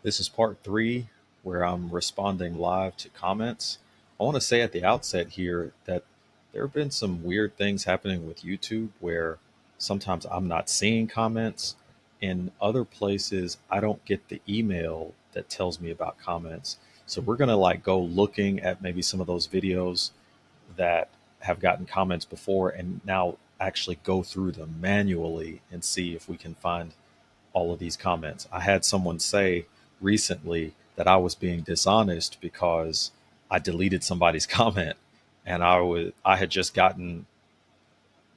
This is part three where I'm responding live to comments. I want to say at the outset here that there have been some weird things happening with YouTube where sometimes I'm not seeing comments. In other places, I don't get the email that tells me about comments. So we're going to go looking at maybe some of those videos that have gotten comments before and now actually go through them manually and see if we can find all of these comments. I had someone say recently that I was being dishonest because I deleted somebody's comment, and I had just gotten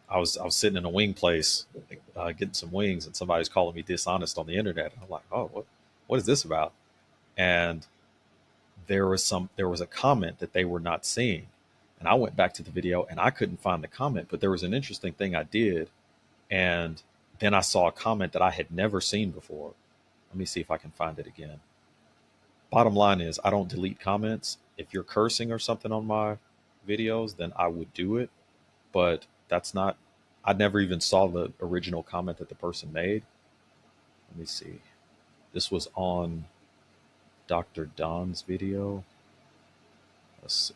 I was sitting in a wing place getting some wings, and somebody's calling me dishonest on the internet. And I'm like, oh, what is this about? And there was a comment that they were not seeing, and I went back to the video and I couldn't find the comment, but there was an interesting thing I did, and then I saw a comment that I had never seen before. Let me see if I can find it again. Bottom line is, I don't delete comments. If you're cursing or something on my videos, then I would do it. But that's not, I never even saw the original comment that the person made. Let me see. This was on Dr. Don's video. Let's see.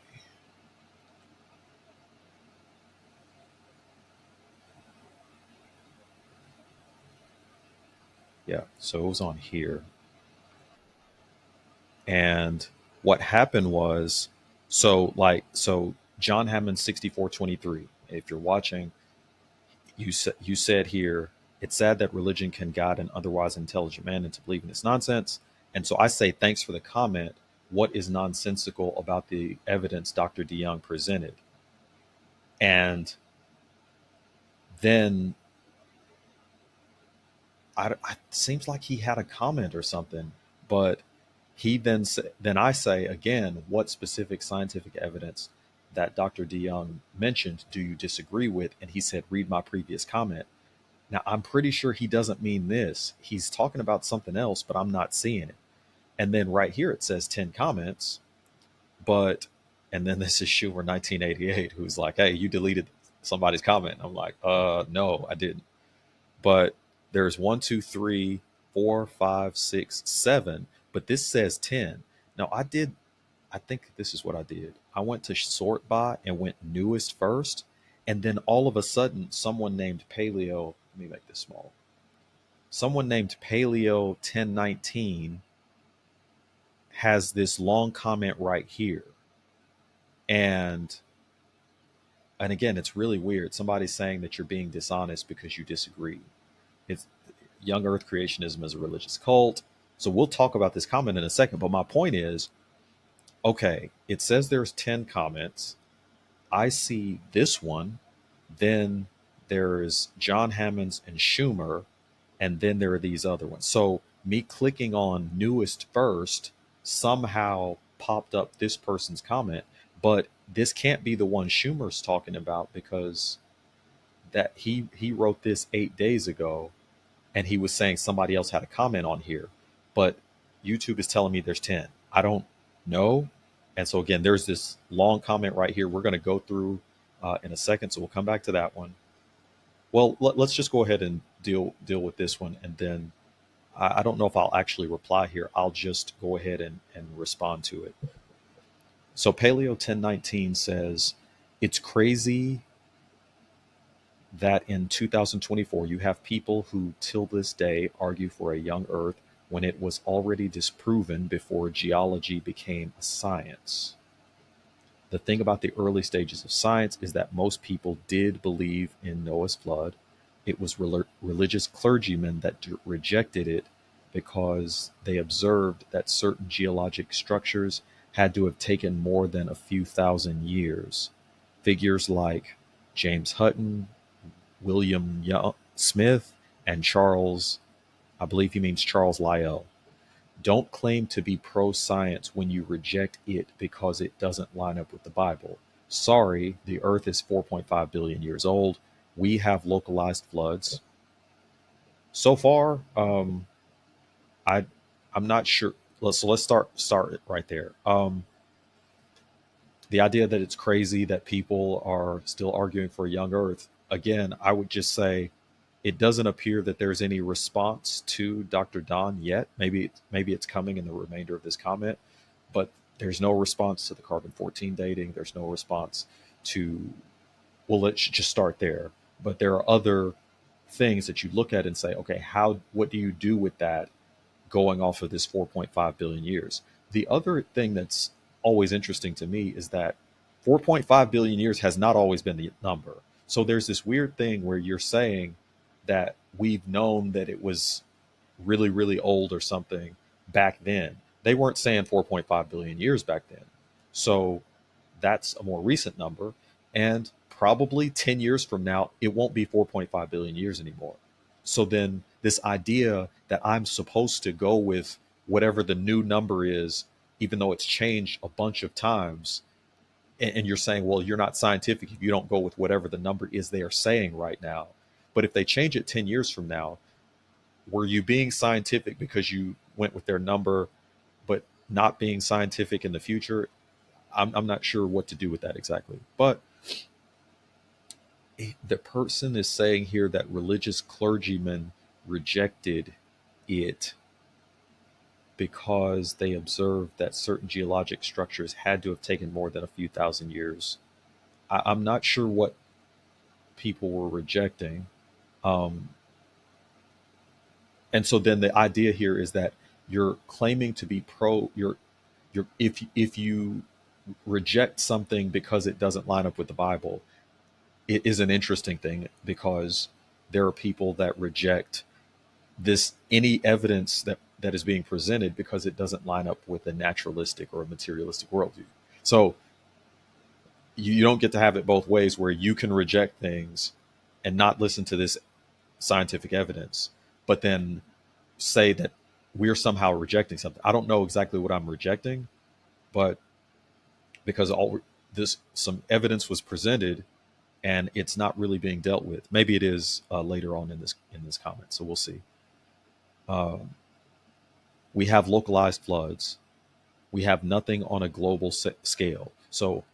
Yeah, so it was on here. And what happened was, so John Hammond 6423. If you're watching, you said here, it's sad that religion can guide an otherwise intelligent man into believing this nonsense. And so I say, thanks for the comment. What is nonsensical about the evidence Dr. DeYoung presented? And then it seems like he had a comment or something, but then I say again, what specific scientific evidence that Dr. DeYoung mentioned do you disagree with? And he said, read my previous comment. Now, I'm pretty sure he doesn't mean this. He's talking about something else, but I'm not seeing it. And then right here it says 10 comments, but, and then this is Schumer 1988, who's like, hey, you deleted somebody's comment. I'm like, no, I didn't. But there's 1, 2, 3, 4, 5, 6, 7, but this says 10. Now, I think this is what I did. I went to sort by and went newest first. And then all of a sudden, someone named Paleo, let me make this small. Someone named Paleo 1019 has this long comment right here. And again, it's really weird. Somebody's saying that you're being dishonest because you disagree. It's young earth creationism is a religious cult. So we'll talk about this comment in a second. But my point is, okay, it says there's 10 comments. I see this one. Then there's John Hammond's and Schumer. And then there are these other ones. So me clicking on newest first somehow popped up this person's comment. But this can't be the one Schumer's talking about, because that he wrote this 8 days ago, and he was saying somebody else had a comment on here, but YouTube is telling me there's 10. I don't know. And so again, there's this long comment right here. We're going to go through in a second, so we'll come back to that one. Well, let's just go ahead and deal with this one, and then I don't know if I'll actually reply here. I'll just go ahead and respond to it. So Paleo 1019 says, it's crazy that in 2024 you have people who till this day argue for a young earth when it was already disproven before geology became a science. The thing about the early stages of science is that most people did believe in Noah's flood. It was religious clergymen that rejected it because they observed that certain geologic structures had to have taken more than a few thousand years. Figures like James Hutton, William Smith, and Charles, I believe he means Charles Lyell. Don't claim to be pro-science when you reject it because it doesn't line up with the Bible. Sorry, the earth is 4.5 billion years old. We have localized floods. So far, I'm not sure. Let's start it right there. The idea that it's crazy that people are still arguing for a young earth, again, I would just say, it doesn't appear that there's any response to Dr. Don yet. Maybe it's coming in the remainder of this comment, but there's no response to the carbon-14 dating. There's no response to, well, let's just start there. But there are other things that you look at and say, okay, what do you do with that going off of this 4.5 billion years? The other thing that's always interesting to me is that 4.5 billion years has not always been the number. So there's this weird thing where you're saying that we've known that it was really, really old or something back then. They weren't saying 4.5 billion years back then. So that's a more recent number. And probably 10 years from now, it won't be 4.5 billion years anymore. So then this idea that I'm supposed to go with whatever the new number is, even though it's changed a bunch of times, and you're saying, well, you're not scientific if you don't go with whatever the number is they are saying right now. But if they change it 10 years from now, were you being scientific because you went with their number, but not being scientific in the future? I'm not sure what to do with that exactly. But the person is saying here that religious clergymen rejected it because they observed that certain geologic structures had to have taken more than a few thousand years. I'm not sure what people were rejecting. And so then the idea here is that you're claiming to be if you reject something because it doesn't line up with the Bible, it is an interesting thing, because there are people that reject any evidence that is being presented because it doesn't line up with a naturalistic or a materialistic worldview. So you don't get to have it both ways, where you can reject things and not listen to this scientific evidence, but then say that we're somehow rejecting something. I don't know exactly what I'm rejecting, but because some evidence was presented and it's not really being dealt with. Maybe it is later on in this comment. So we'll see. We have localized floods. We have nothing on a global scale. So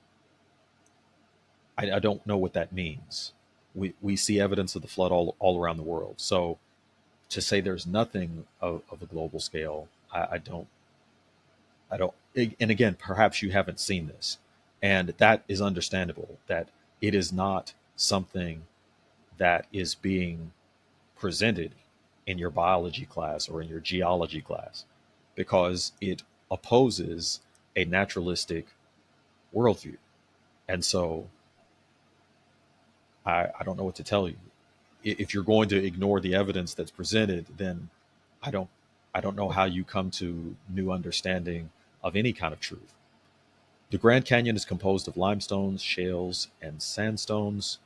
I don't know what that means. We see evidence of the flood all around the world. So to say there's nothing of a global scale, I don't. And again, perhaps you haven't seen this, and that is understandable. That it is not something that is being presented in your biology class or in your geology class, because it opposes a naturalistic worldview. And so I don't know what to tell you. If you're going to ignore the evidence that's presented, then I don't know how you come to new understanding of any kind of truth. The Grand Canyon is composed of limestones, shales, and sandstones.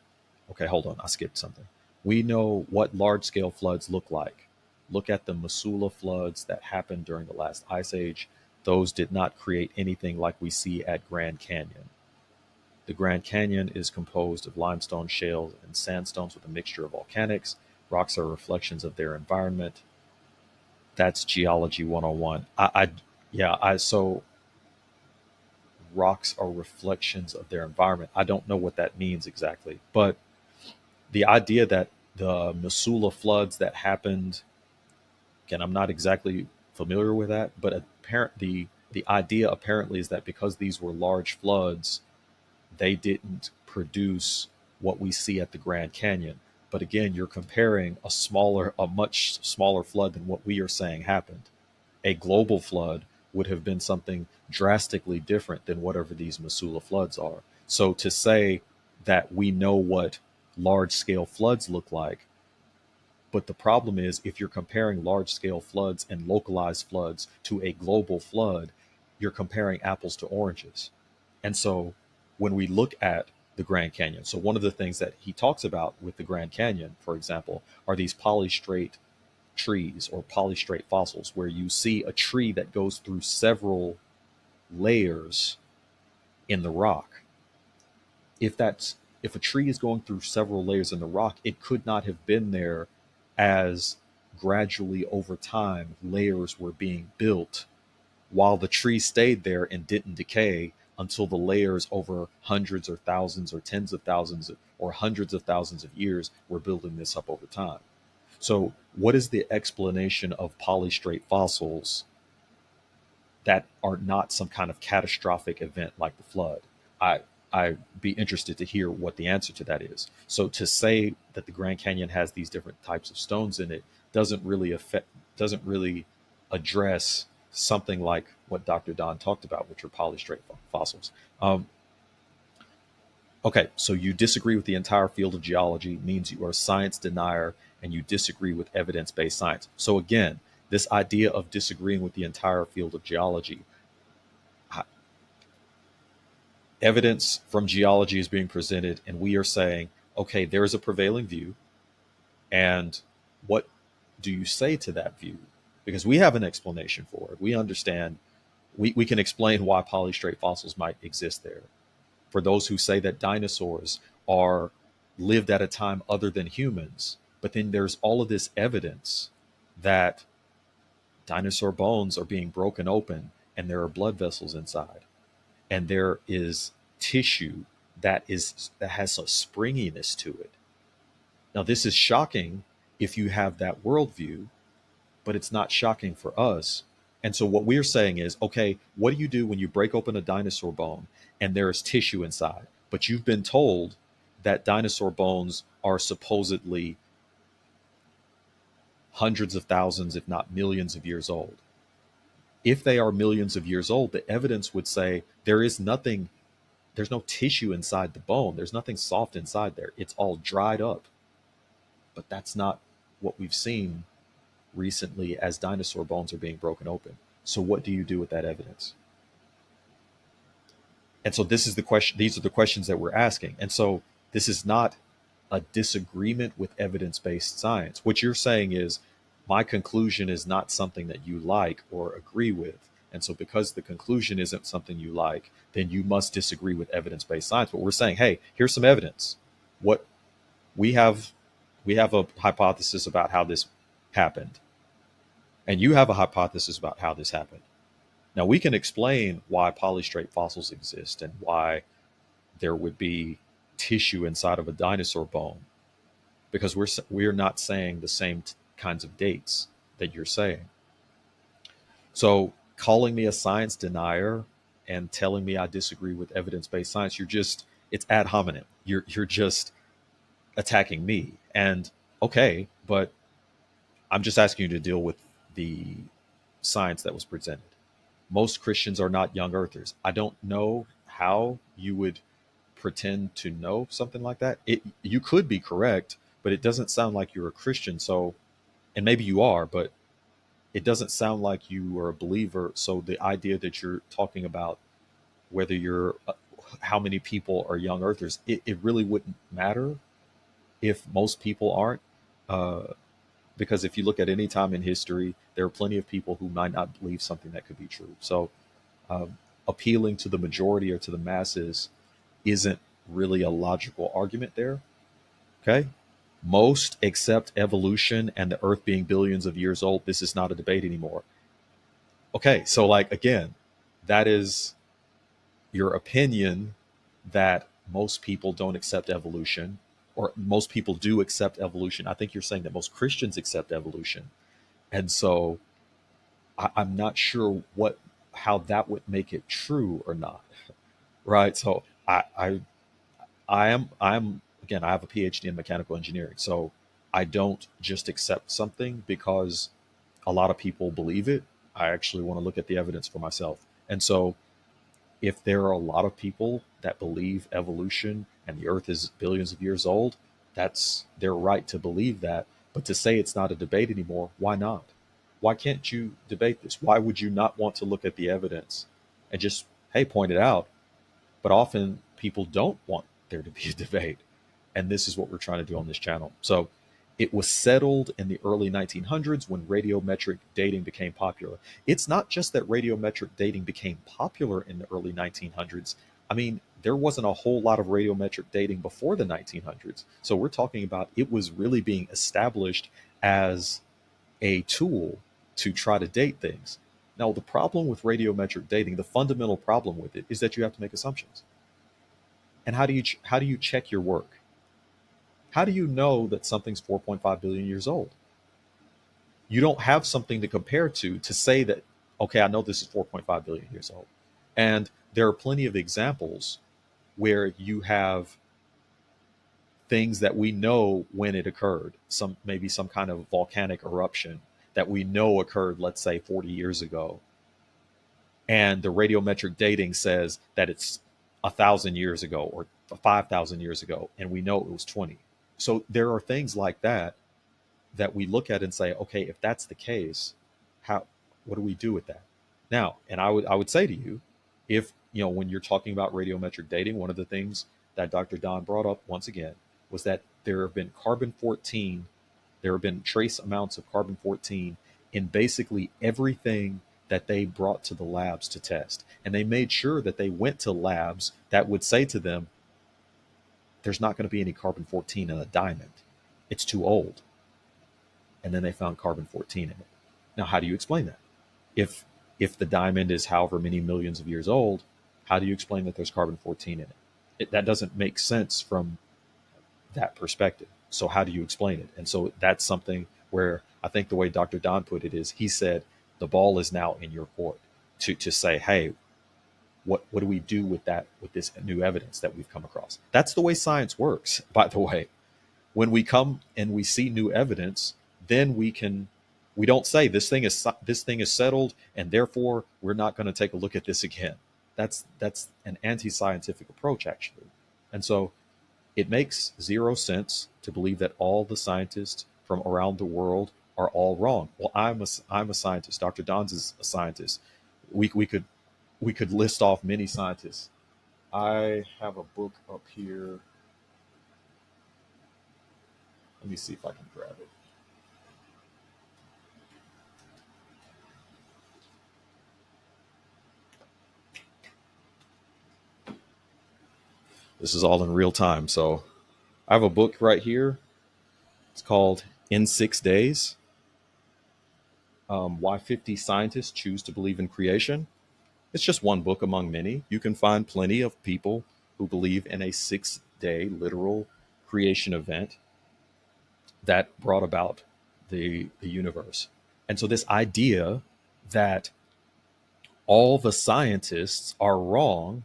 Okay, hold on, I skipped something. We know what large-scale floods look like. Look at the Missoula floods that happened during the last ice age. Those did not create anything like we see at Grand Canyon. The Grand Canyon is composed of limestone, shales, and sandstones with a mixture of volcanics. Rocks are reflections of their environment. That's Geology 101. So rocks are reflections of their environment. I don't know what that means exactly, but the idea that the Missoula floods that happened, again, I'm not exactly familiar with that, but the idea apparently is that because these were large floods, they didn't produce what we see at the Grand Canyon. But again, you're comparing a much smaller flood than what we are saying happened. A global flood would have been something drastically different than whatever these Missoula floods are. So to say that we know what large scale floods look like, but the problem is, if you're comparing large scale floods and localized floods to a global flood, you're comparing apples to oranges. And so when we look at the Grand Canyon, so one of the things that he talks about with the Grand Canyon, for example, are these polystrate trees or polystrate fossils, where you see a tree that goes through several layers in the rock. If a tree is going through several layers in the rock, it could not have been there as gradually over time layers were being built while the tree stayed there and didn't decay until the layers over hundreds or thousands or tens of thousands or hundreds of thousands of years were building this up over time. So, what is the explanation of polystrate fossils that are not some kind of catastrophic event like the flood? I I'd be interested to hear what the answer to that is. So to say that the Grand Canyon has these different types of stones in it doesn't really address something like what Dr. Don talked about, which are polystrate fossils. Okay, so you disagree with the entire field of geology means you are a science denier and you disagree with evidence-based science. So again, this idea of disagreeing with the entire field of geology, evidence from geology is being presented, and we are saying, okay, there is a prevailing view, and what do you say to that view? Because we have an explanation for it. We understand, we can explain why polystrate fossils might exist there. For those who say that dinosaurs are lived at a time other than humans, but then there's all of this evidence that dinosaur bones are being broken open and there are blood vessels inside, and there is tissue that has a springiness to it. Now, this is shocking if you have that worldview, but it's not shocking for us. And so, what we're saying is, okay, what do you do when you break open a dinosaur bone and there is tissue inside? But you've been told that dinosaur bones are supposedly hundreds of thousands, if not millions of years old. If they are millions of years old, the evidence would say there is nothing, there's no tissue inside the bone, there's nothing soft inside there. It's all dried up. But that's not what we've seen recently as dinosaur bones are being broken open. So what do you do with that evidence? And so this is the question, these are the questions that we're asking. And so this is not a disagreement with evidence-based science. What you're saying is my conclusion is not something that you like or agree with. And so because the conclusion isn't something you like, then you must disagree with evidence-based science. But we're saying, hey, here's some evidence. What we have a hypothesis about how this happened. And you have a hypothesis about how this happened. Now we can explain why polystrate fossils exist and why there would be tissue inside of a dinosaur bone, because we're not saying the same kinds of dates that you're saying. So calling me a science denier and telling me I disagree with evidence-based science, it's ad hominem. You're just attacking me. And okay, but I'm just asking you to deal with the science that was presented. Most Christians are not young earthers. I don't know how you would pretend to know something like that. You could be correct, but it doesn't sound like you're a Christian. So, and maybe you are, but it doesn't sound like you are a believer. So the idea that you're talking about whether you're how many people are young earthers, it really wouldn't matter if most people aren't. Because if you look at any time in history, there are plenty of people who might not believe something that could be true. So appealing to the majority or to the masses isn't really a logical argument there. Okay. Most accept evolution and the earth being billions of years old. This is not a debate anymore. Okay. So, like, again, that is your opinion that most people don't accept evolution, or most people do accept evolution. I think you're saying that most Christians accept evolution. And so I'm not sure how that would make it true or not. Right. So I'm again, I have a PhD in mechanical engineering. So I don't just accept something because a lot of people believe it. I actually want to look at the evidence for myself. And so if there are a lot of people that believe evolution and the earth is billions of years old, that's their right to believe that. But to say it's not a debate anymore, why not? Why can't you debate this? Why would you not want to look at the evidence and just, hey, point it out? But often people don't want there to be a debate. And this is what we're trying to do on this channel. So it was settled in the early 1900s when radiometric dating became popular. It's not just that radiometric dating became popular in the early 1900s. I mean, there wasn't a whole lot of radiometric dating before the 1900s. So we're talking about it was really being established as a tool to try to date things. Now, the problem with radiometric dating, the fundamental problem with it, is that you have to make assumptions. And how do you check your work? How do you know that something's 4.5 billion years old? you don't have something to compare to say that, okay, I know this is 4.5 billion years old. And there are plenty of examples where you have things that we know when it occurred, some maybe some kind of volcanic eruption that we know occurred, let's say 40 years ago, and the radiometric dating says that it's 1,000 years ago or 5,000 years ago, and we know it was 20. So there are things like that that we look at and say, okay, if that's the case, how what do we do with that? Now, and I would say to you, if when you're talking about radiometric dating, one of the things that Dr. Don brought up once again was that there have been carbon 14, there have been trace amounts of carbon 14 in basically everything that they brought to the labs to test. And they made sure that they went to labs that would say to them, there's not going to be any carbon 14 in a diamond. It's too old. And then they found carbon 14 in it. Now, how do you explain that? If the diamond is however many millions of years old, how do you explain that there's carbon 14 in it? That doesn't make sense from that perspective. So how do you explain it? And so that's something where I think the way Dr. Don put it is, he said, the ball is now in your court to say, hey, what do we do with that, with this new evidence that we've come across? That's the way science works, by the way. When we come and we see new evidence, then we don't say this thing is settled and therefore we're not going to take a look at this again. That's an anti-scientific approach, actually. And so it makes zero sense to believe that all the scientists from around the world are all wrong. Well, I'm a scientist. Dr. Don's is a scientist. We could list off many scientists. I have a book up here. Let me see if I can grab it. This is all in real time. So I have a book right here. It's called In 6 Days, Why 50 Scientists Choose to Believe in Creation. It's just one book among many. You can find plenty of people who believe in a 6-day literal creation event that brought about the universe. And so this idea that all the scientists are wrong,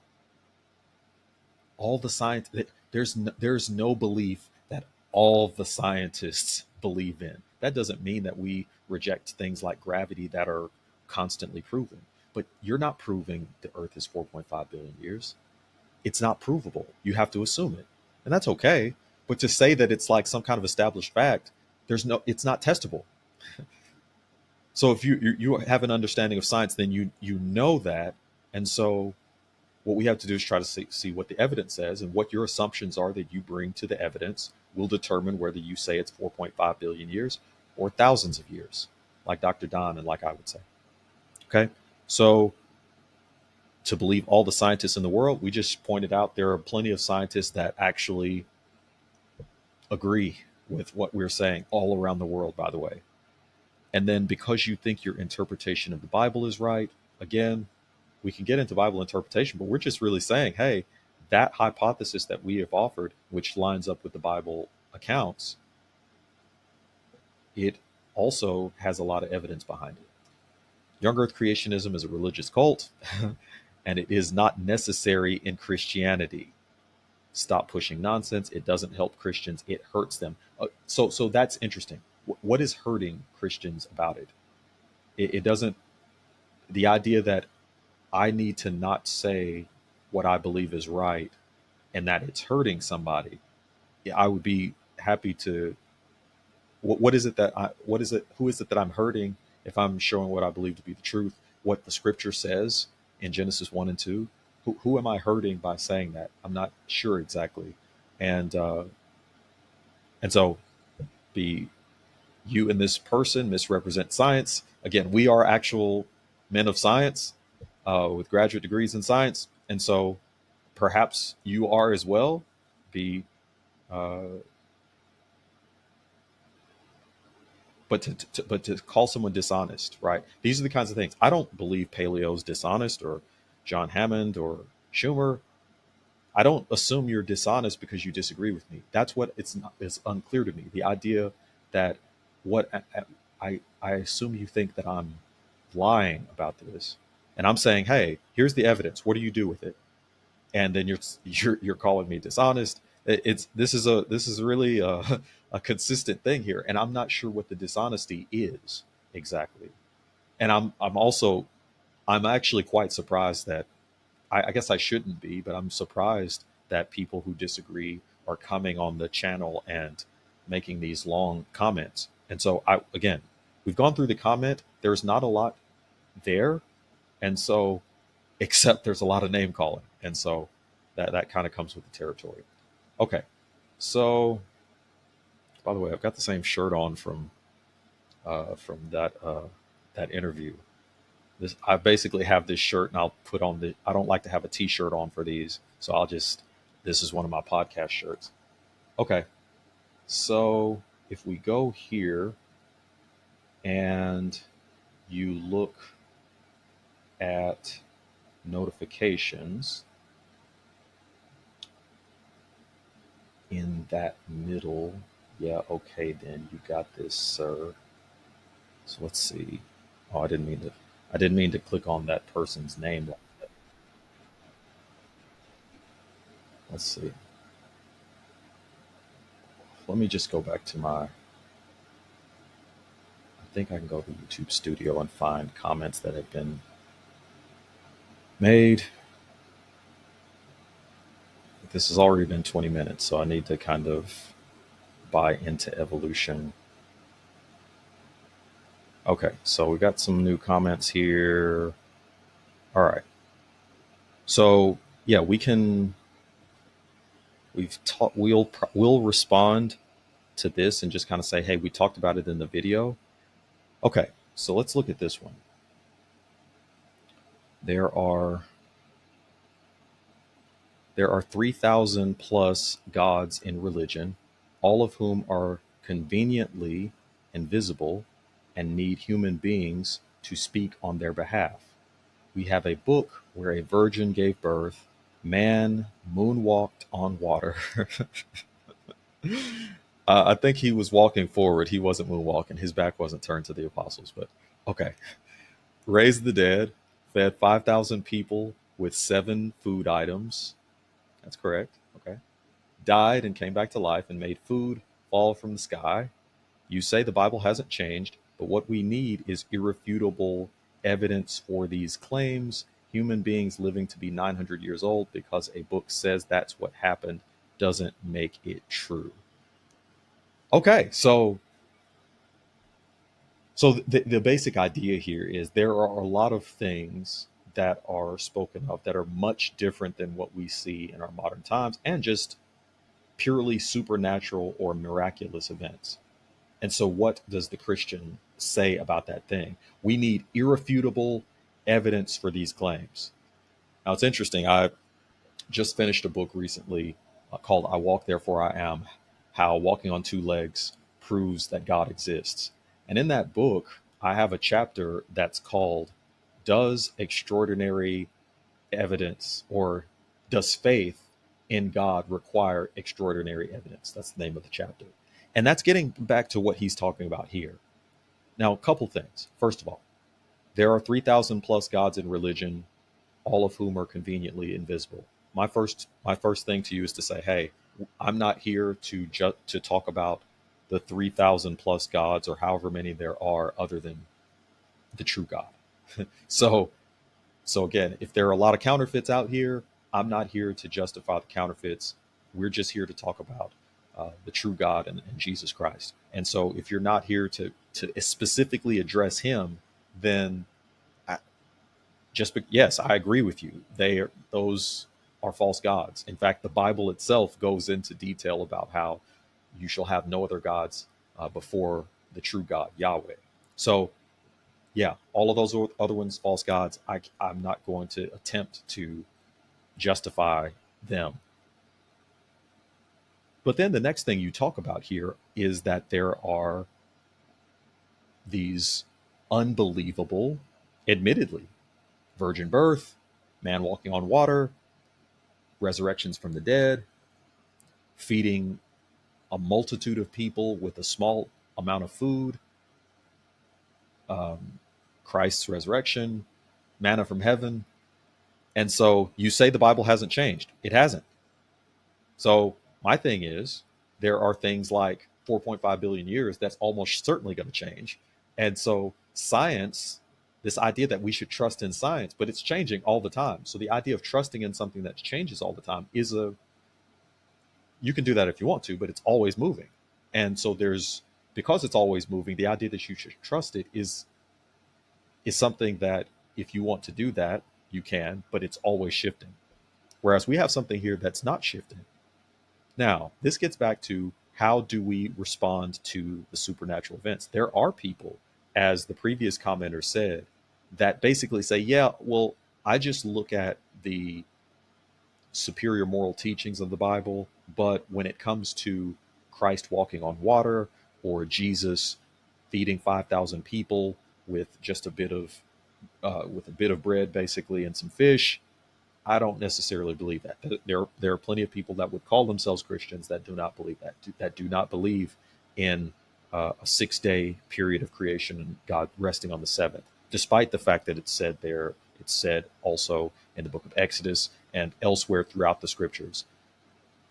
there's no belief that all the scientists believe in. That doesn't mean that we reject things like gravity that are constantly proven. But you're not proving the Earth is 4.5 billion years. It's not provable. You have to assume it. And that's okay. But to say that it's like some kind of established fact, it's not testable. So if you have an understanding of science, then you know that. And so what we have to do is try to see what the evidence says, and what your assumptions are that you bring to the evidence will determine whether you say it's 4.5 billion years or thousands of years, like Dr. Don and like I would say. Okay. So to believe all the scientists in the world, we just pointed out there are plenty of scientists that actually agree with what we're saying all around the world, by the way. And then because you think your interpretation of the Bible is right, again, we can get into Bible interpretation, but we're just really saying, hey, that hypothesis that we have offered, which lines up with the Bible accounts, it also has a lot of evidence behind it. Young Earth creationism is a religious cult, and it is not necessary in Christianity. Stop pushing nonsense. It doesn't help Christians. It hurts them. So that's interesting. What is hurting Christians about it? It doesn't. The idea that I need to not say what I believe is right and that it's hurting somebody, I would be happy to. What is it that who is it that I'm hurting if I'm showing what I believe to be the truth, what the scripture says in Genesis 1 and 2? Who am I hurting by saying that? I'm not sure exactly. And so you and this person misrepresent science. Again, we are actual men of science with graduate degrees in science. And so perhaps you are as well. But to call someone dishonest, right? These are the kinds of things. I don't believe Paleo's dishonest, or John Hammond or Schumer. I don't assume you're dishonest because you disagree with me. That's what it's unclear to me. The idea that what I assume you think that I'm lying about this. And I'm saying, hey, here's the evidence. What do you do with it? And then you're calling me dishonest. It's this is really a consistent thing here, and I'm not sure what the dishonesty is exactly. And I'm actually quite surprised that I guess I shouldn't be, but I'm surprised that people who disagree are coming on the channel and making these long comments. And so again, we've gone through the comment. There's not a lot there, and so except there's a lot of name calling, and so that kind of comes with the territory. Okay, so by the way, I've got the same shirt on from that interview. This I basically have this shirt, and I'll put on the. I don't like to have a T-shirt on for these, so I'll just. This is one of my podcast shirts. Okay, so if we go here and you look at notifications in that middle, yeah, okay, then you got this, sir. So let's see. Oh, I didn't mean to click on that person's name. Let's see. Let me just go back to my. I think I can go to YouTube Studio and find comments that have been made. This has already been 20 minutes, so I need to kind of buy into evolution. Okay, so we got some new comments here. All right. So yeah, we'll respond to this and just kind of say, hey, we talked about it in the video. Okay, so let's look at this one. There are 3,000 plus gods in religion, all of whom are conveniently invisible and need human beings to speak on their behalf. We have a book where a virgin gave birth, man moonwalked on water. I think he was walking forward. He wasn't moonwalking. His back wasn't turned to the apostles, but okay. Raised the dead, fed 5,000 people with 7 food items. That's correct. Okay. Died and came back to life and made food fall from the sky. You say the Bible hasn't changed, but what we need is irrefutable evidence for these claims. Human beings living to be 900 years old because a book says that's what happened doesn't make it true. Okay, so the basic idea here is there are a lot of things that are spoken of that are much different than what we see in our modern times and just purely supernatural or miraculous events. And so what does the Christian say about that thing? We need irrefutable evidence for these claims. Now it's interesting. I just finished a book recently called I Walk Therefore I Am, how walking on 2 legs proves that God exists. And in that book, I have a chapter that's called Does Extraordinary Evidence or Does Faith in God Require Extraordinary Evidence? That's the name of the chapter. And that's getting back to what he's talking about here. Now, a couple things. First of all, there are 3,000 plus gods in religion, all of whom are conveniently invisible. My first thing to you is to say, hey, I'm not here to talk about the 3,000 plus gods or however many there are other than the true God. So again, if there are a lot of counterfeits out here, I'm not here to justify the counterfeits. We're just here to talk about the true God and Jesus Christ. And so if you're not here to specifically address him, then yes, I agree with you. Those are false gods. In fact, the Bible itself goes into detail about how you shall have no other gods before the true God, Yahweh. So yeah, all of those other ones, false gods, I'm not going to attempt to justify them. But then the next thing you talk about here is that there are these unbelievable, admittedly, virgin birth, man walking on water, resurrections from the dead, feeding a multitude of people with a small amount of food. Christ's resurrection, manna from heaven. And so you say the Bible hasn't changed. It hasn't. So my thing is, there are things like 4.5 billion years that's almost certainly going to change. And so science, this idea that we should trust in science, but it's changing all the time. So the idea of trusting in something that changes all the time is you can do that if you want to, but it's always moving. And so because it's always moving, the idea that you should trust it is something that if you want to do that, you can, but it's always shifting. Whereas we have something here that's not shifting. Now, this gets back to how do we respond to the supernatural events? There are people, as the previous commenter said, that basically say, yeah, well, I just look at the superior moral teachings of the Bible, but when it comes to Christ walking on water or Jesus feeding 5,000 people with just a bit of bread, basically, and some fish, I don't necessarily believe that. There are plenty of people that would call themselves Christians that do not believe that do not believe in a 6-day period of creation and God resting on the seventh, despite the fact that it's said also in the book of Exodus and elsewhere throughout the scriptures.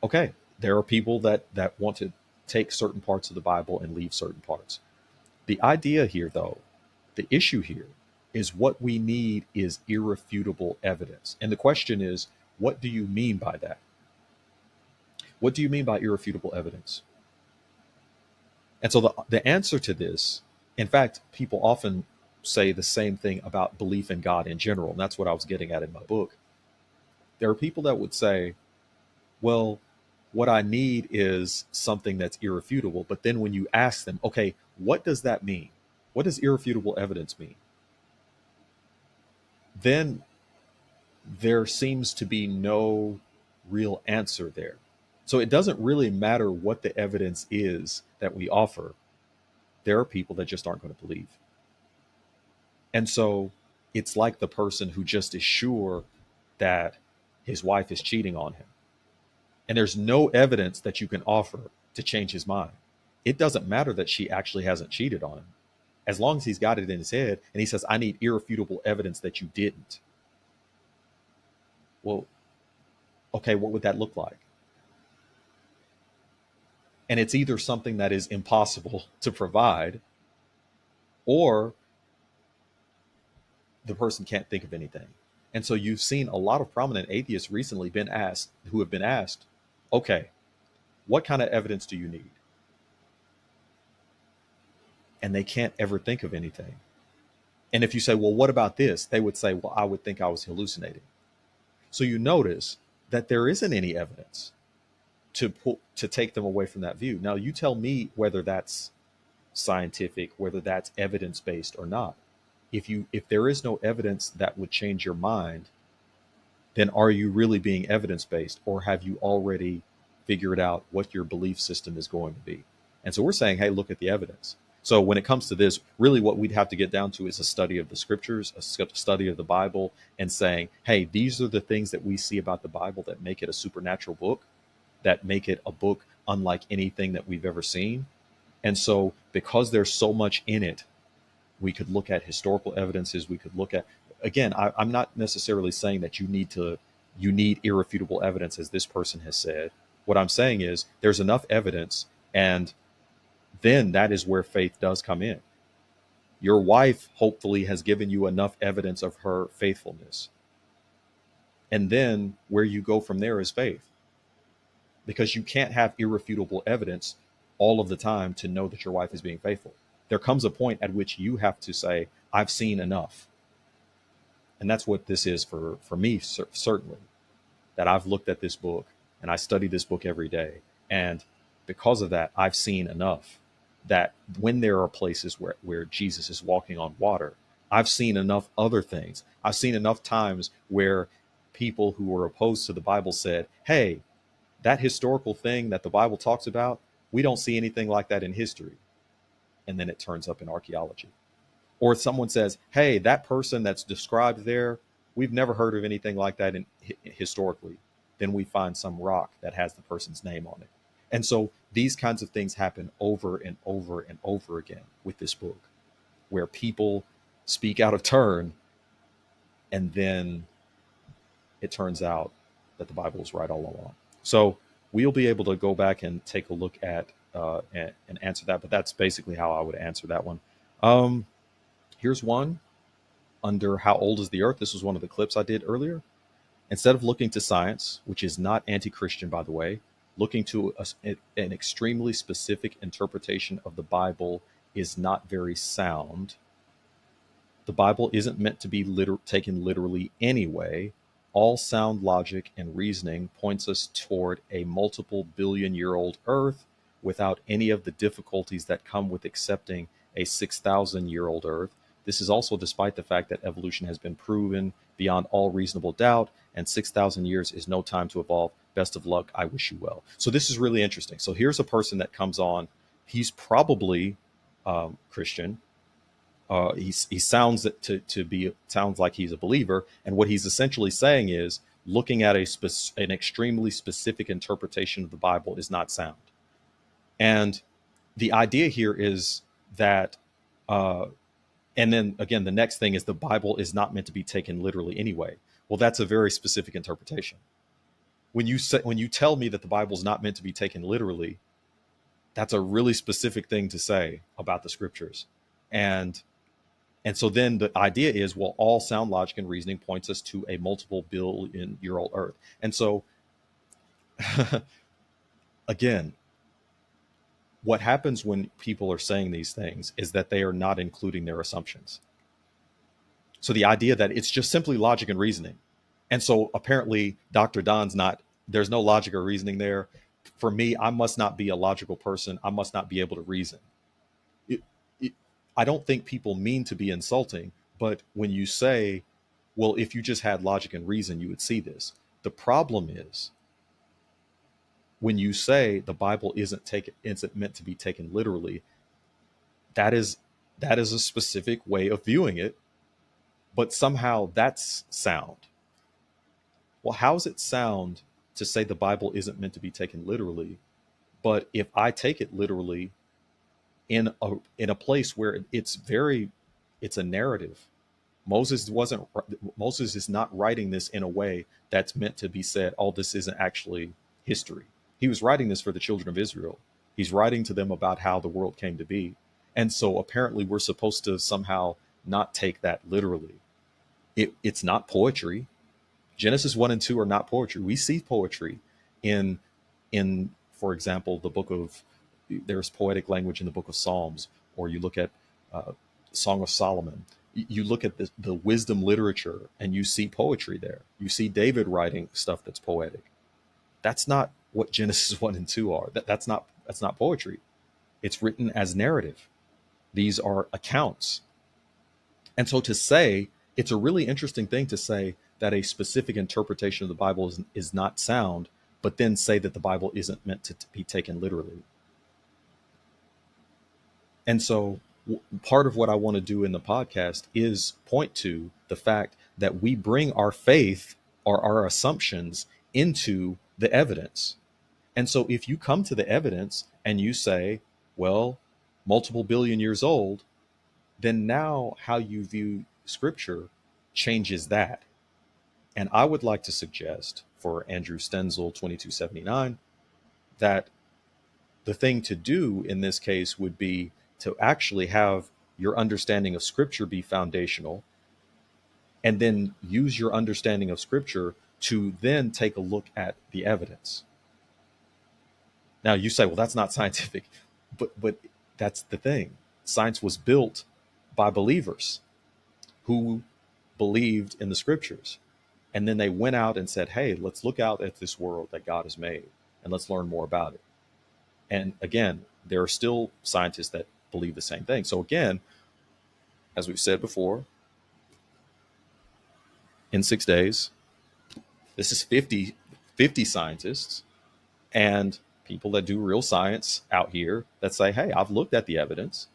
Okay, there are people that want to take certain parts of the Bible and leave certain parts. The idea here, though, the issue here is what we need is irrefutable evidence. And the question is, what do you mean by that? What do you mean by irrefutable evidence? And so the answer to this, in fact, people often say the same thing about belief in God in general. And that's what I was getting at in my book. There are people that would say, well, what I need is something that's irrefutable. But then when you ask them, okay, what does that mean? What does irrefutable evidence mean? Then there seems to be no real answer there. So it doesn't really matter what the evidence is that we offer. There are people that just aren't going to believe. And so it's like the person who just is sure that his wife is cheating on him. And there's no evidence that you can offer to change his mind. It doesn't matter that she actually hasn't cheated on him. As long as he's got it in his head and he says, I need irrefutable evidence that you didn't. Well, okay, what would that look like? And it's either something that is impossible to provide, or the person can't think of anything. And so you've seen a lot of prominent atheists recently who have been asked, okay, what kind of evidence do you need? And they can't ever think of anything. And if you say, well, what about this? They would say, well, I would think I was hallucinating. So you notice that there isn't any evidence to take them away from that view. Now, you tell me whether that's scientific, whether that's evidence-based or not. If there is no evidence that would change your mind, then are you really being evidence-based, or have you already figured out what your belief system is going to be? And so we're saying, hey, look at the evidence. So when it comes to this, really what we'd have to get down to is a study of the scriptures, a study of the Bible, and saying, hey, these are the things that we see about the Bible that make it a supernatural book, that make it a book unlike anything that we've ever seen. And so because there's so much in it, we could look at historical evidences. We could look at, again, I'm not necessarily saying that you need irrefutable evidence, as this person has said. What I'm saying is there's enough evidence, and then that is where faith does come in. Your wife hopefully has given you enough evidence of her faithfulness. And then where you go from there is faith. Because you can't have irrefutable evidence all of the time to know that your wife is being faithful. There comes a point at which you have to say, I've seen enough. And that's what this is for me, certainly. That I've looked at this book and I study this book every day. And because of that, I've seen enough that when there are places where Jesus is walking on water, I've seen enough other things. I've seen enough times where people who were opposed to the Bible said, hey, that historical thing that the Bible talks about, we don't see anything like that in history. And then it turns up in archaeology. Or someone says, hey, that person that's described there, we've never heard of anything like that historically. Then we find some rock that has the person's name on it. And so these kinds of things happen over and over and over again with this book, where people speak out of turn, and then it turns out that the Bible is right all along. So we'll be able to go back and take a look at and answer that. But that's basically how I would answer that one. Here's one under how old is the earth. This was one of the clips I did earlier. Instead of looking to science, which is not anti-Christian, by the way, looking to an extremely specific interpretation of the Bible is not very sound. The Bible isn't meant to be taken literally anyway. All sound logic and reasoning points us toward a multiple billion-year-old Earth without any of the difficulties that come with accepting a 6,000-year-old Earth. This is also despite the fact that evolution has been proven beyond all reasonable doubt, and 6,000 years is no time to evolve. Best of luck. I wish you well. So this is really interesting. So here's a person that comes on. He's probably Christian. He sounds sounds like he's a believer, and what he's essentially saying is looking at an extremely specific interpretation of the Bible is not sound. And the idea here is that, and then again, the next thing is the Bible is not meant to be taken literally anyway. Well, that's a very specific interpretation. When you tell me that the Bible is not meant to be taken literally, that's a really specific thing to say about the scriptures. And so then the idea is, well, all sound logic and reasoning points us to a multiple billion-year-old Earth. And so, again, what happens when people are saying these things is that they are not including their assumptions. So the idea that it's just simply logic and reasoning. And so apparently Dr. Don's there's no logic or reasoning there. For me, I must not be a logical person. I must not be able to reason. I don't think people mean to be insulting, but when you say, well, if you just had logic and reason, you would see this. The problem is when you say the Bible isn't meant to be taken literally, that is a specific way of viewing it, but somehow that's sound. Well, how is it sound to say the Bible isn't meant to be taken literally, but if I take it literally, in a place where it's a narrative. Moses is not writing this in a way that's meant to be said, oh, this isn't actually history. He was writing this for the children of Israel. He's writing to them about how the world came to be. And so apparently we're supposed to somehow not take that literally. It's not poetry. Genesis 1 and 2 are not poetry. We see poetry in, for example, there's poetic language in the book of Psalms, or you look at Song of Solomon. You look at the wisdom literature and you see poetry there. You see David writing stuff that's poetic. That's not what Genesis 1 and 2 are. That's not poetry. It's written as narrative. These are accounts. And so to say, it's a really interesting thing to say that a specific interpretation of the Bible is not sound, but then say that the Bible isn't meant to be taken literally. And so part of what I want to do in the podcast is point to the fact that we bring our faith or our assumptions into the evidence. And so if you come to the evidence and you say, well, multiple billion years old, then now how you view scripture changes that. And I would like to suggest for Andrew Stenzel 2279 that the thing to do in this case would be to actually have your understanding of scripture be foundational, and then use your understanding of scripture to then take a look at the evidence. Now you say, well, that's not scientific, but that's the thing. Science was built by believers who believed in the scriptures. And then they went out and said, hey, let's look out at this world that God has made and let's learn more about it. And again, there are still scientists that believe the same thing. So again, as we've said before, in 6 days, this is 50 scientists and people that do real science out here that say, hey, I've looked at the evidence,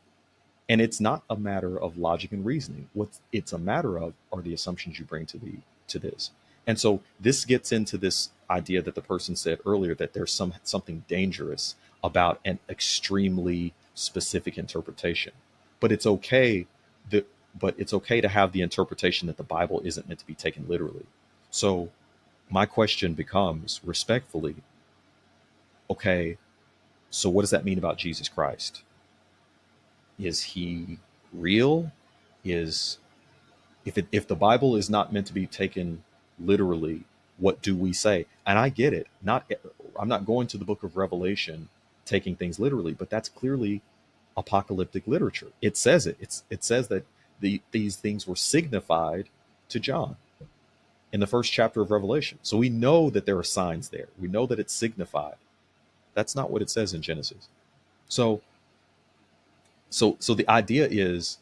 and it's not a matter of logic and reasoning. What it's a matter of are the assumptions you bring to this. And so this gets into this idea that the person said earlier, that there's something dangerous about an extremely specific interpretation. But it's okay the, but it's okay to have the interpretation that the Bible isn't meant to be taken literally. So my question becomes respectfully, okay, so what does that mean about Jesus Christ? Is he real? Is if the Bible is not meant to be taken literally, what do we say? And I get it. I'm not going to the book of Revelation taking things literally, but that's clearly apocalyptic literature. It says it. It says that these things were signified to John in the first chapter of Revelation. So we know that there are signs there. We know that it's signified. That's not what it says in Genesis. So the idea is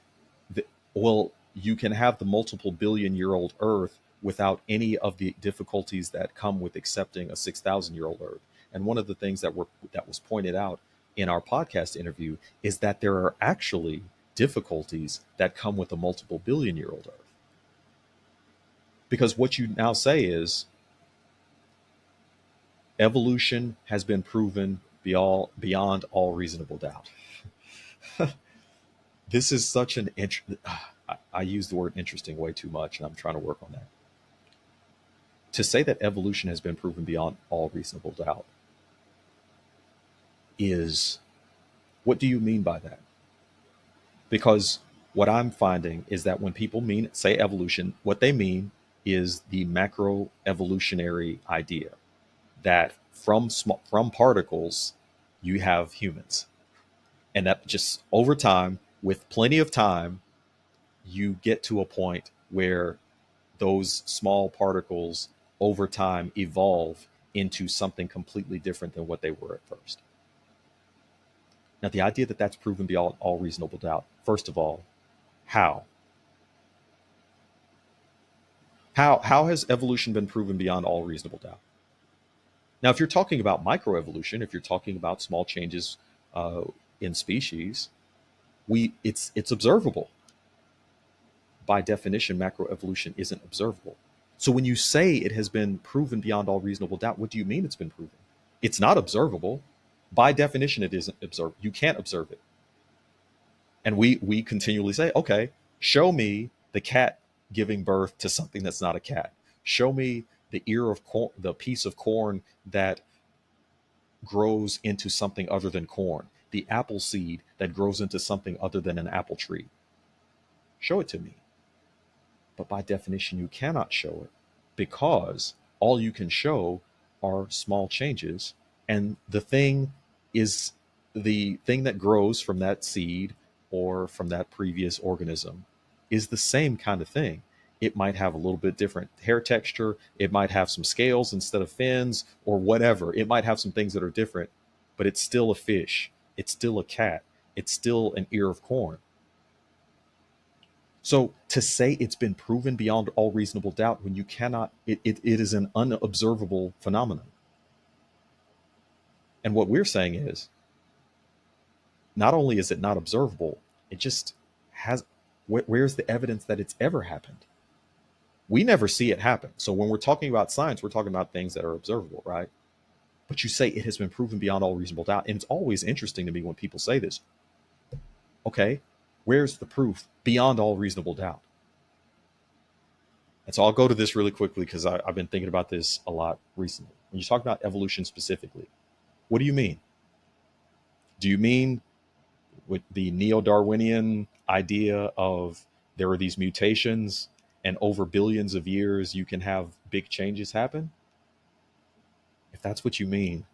that, well, you can have the multiple billion-year-old Earth without any of the difficulties that come with accepting a 6,000-year-old Earth. And one of the things that was pointed out in our podcast interview is that there are actually difficulties that come with a multiple billion-year-old Earth. Because what you now say is evolution has been proven beyond all reasonable doubt. This is such an I use the word interesting way too much, and I'm trying to work on that. To say that evolution has been proven beyond all reasonable doubt is, what do you mean by that? Because what I'm finding is that when people say evolution, what they mean is the macro evolutionary idea that from particles you have humans, and that just over time, with plenty of time, you get to a point where those small particles over time evolve into something completely different than what they were at first. Now, the idea that that's proven beyond all reasonable doubt, first of all, how? How has evolution been proven beyond all reasonable doubt? Now, if you're talking about microevolution, if you're talking about small changes in species, it's observable. By definition, macroevolution isn't observable. So when you say it has been proven beyond all reasonable doubt, what do you mean it's been proven? It's not observable. By definition, it isn't observed. You can't observe it. And we continually say, okay, show me the cat giving birth to something that's not a cat. Show me the ear of corn, the piece of corn that grows into something other than corn, the apple seed that grows into something other than an apple tree. Show it to me. But by definition, you cannot show it, because all you can show are small changes. And the thing that grows from that seed or from that previous organism is the same kind of thing. It might have a little bit different hair texture. It might have some scales instead of fins or whatever. It might have some things that are different, but it's still a fish. It's still a cat. It's still an ear of corn. So to say it's been proven beyond all reasonable doubt when you cannot, it is an unobservable phenomenon. And what we're saying is, not only is it not observable, it just has, where's the evidence that it's ever happened? We never see it happen. So when we're talking about science, we're talking about things that are observable, right? But you say it has been proven beyond all reasonable doubt. And it's always interesting to me when people say this. Okay, where's the proof beyond all reasonable doubt? And so I'll go to this really quickly because I've been thinking about this a lot recently. When you talk about evolution specifically, what do you mean? Do you mean with the neo-Darwinian idea of there are these mutations and over billions of years you can have big changes happen? If that's what you mean,